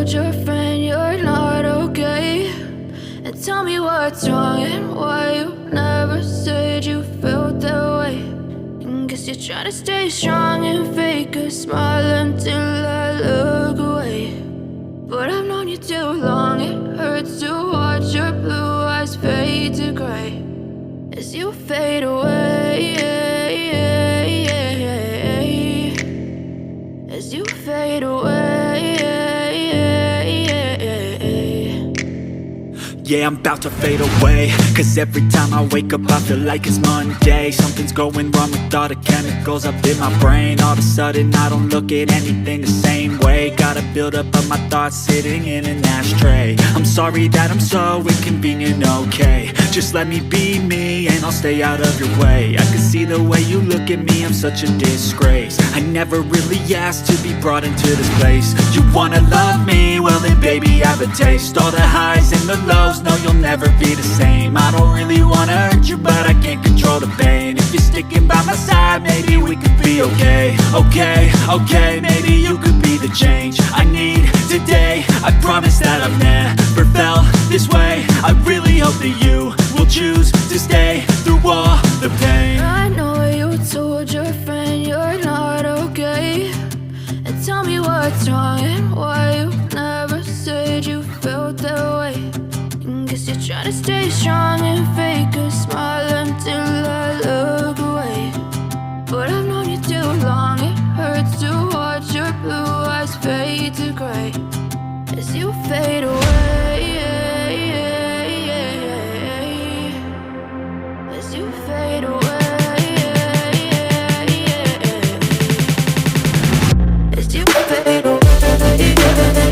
told your friend you're not okay? And tell me what's wrong and why you never said you felt that way. And guess you're trying to stay strong and fake a smile until I look away. But I've known you too long, it hurts to watch your blue eyes fade to gray as you fade away, as you fade away. Yeah, I'm about to fade away, cause every time I wake up I feel like it's Monday. Something's going wrong with all the chemicals up in my brain. All of a sudden I don't look at anything the same way. Got a buildup of my thoughts sitting in an ashtray. I'm sorry that I'm so inconvenient, okay? Just let me be me and I'll stay out of your way. I can see the way you look at me, I'm such a disgrace. I never really asked to be brought into this place. You wanna love me? Well then baby I have a taste. All the highs and the lows, no, you'll never be the same. I don't really wanna hurt you, but I can't control the pain. If you're sticking by my side, maybe we could be okay. Okay, maybe you could be the change I need today. I promise that I've never felt this way. I really hope that you will choose to stay through all the pain. I know you told your friend you're not okay. And tell me what's wrong and why you never said you felt that way. Guess you're trying to stay strong and fake a smile until I look away. But I've known you too long, it hurts to watch your blue eyes fade to gray as you fade away, as you fade away, as you fade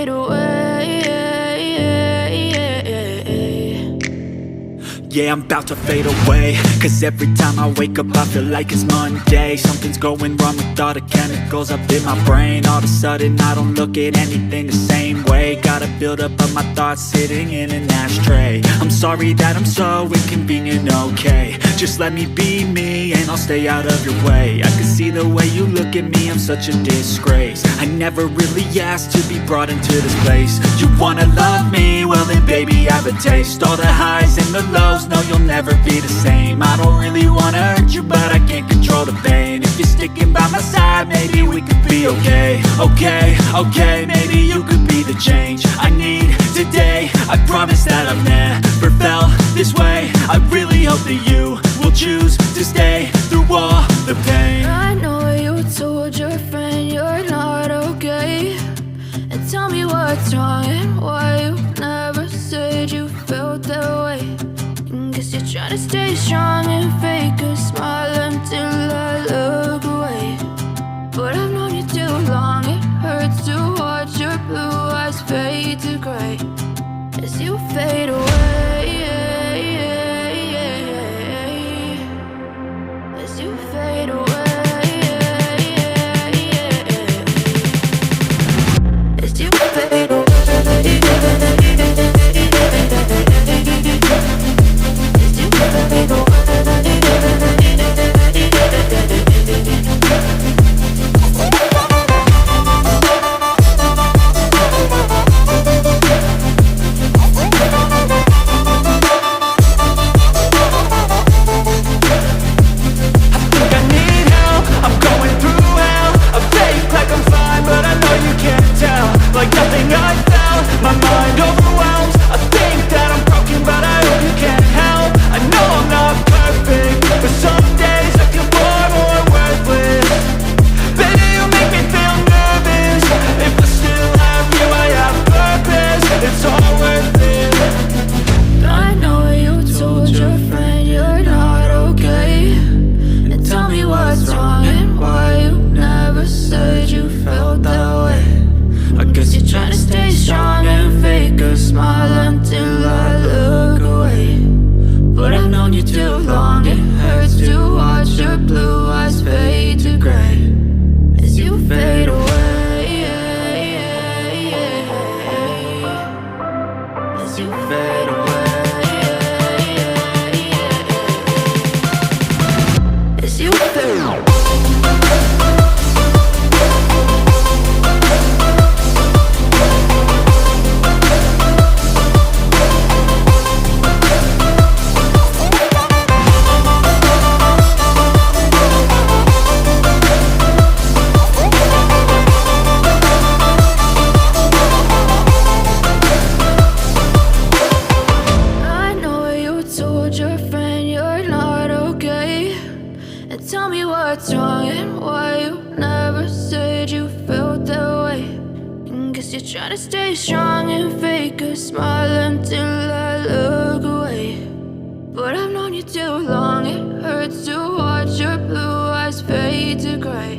away. Yeah, I'm about to fade away, cause every time I wake up I feel like it's Monday. Something's going wrong with all the chemicals up in my brain. All of a sudden I don't look at anything the same way. Got a buildup of my thoughts sitting in an ashtray. I'm sorry that I'm so inconvenient, okay? Just let me be me and I'll stay out of your way. I can see the way you look at me, I'm such a disgrace. I never really asked to be brought into this place. You wanna love me? Well then baby I have a taste. All the highs and the lows, no, you'll never be the same. I don't really wanna hurt you, but I can't control the pain. If you're sticking by okay, okay, maybe you could be the change I need today. I promise that I've never felt this way. I really hope that you will choose to stay through all the pain. I know you told your friend you're not okay, and tell me what's wrong and why you never said you felt that way. Guess you're trying to stay strong and fake a smile until I look away. But I've known you too long, it hurts to watch your blue eyes fade to gray as you fade away, as you fade away, as you fade away. Like nothing I found, my mind overwhelms. I think that I'm broken, but I hope you can't help. I know I'm not perfect, but some days I feel far more worthless. Baby, you make me feel nervous. If I still have you, I have purpose. It's all worth it. I know you told your friend you're not okay, and tell me what's wrong and why you never said you felt that way. I guess you're trying to stay strong and fake a smile until I look away. But I've known you too long, it hurts to watch your blue eyes fade to gray as you fade away, as you fade away, as you fade away. Your friend you're not okay, and tell me what's wrong and why you never said you felt that way. Guess you're trying to stay strong and fake a smile until I look away. But I've known you too long, it hurts to watch your blue eyes fade to gray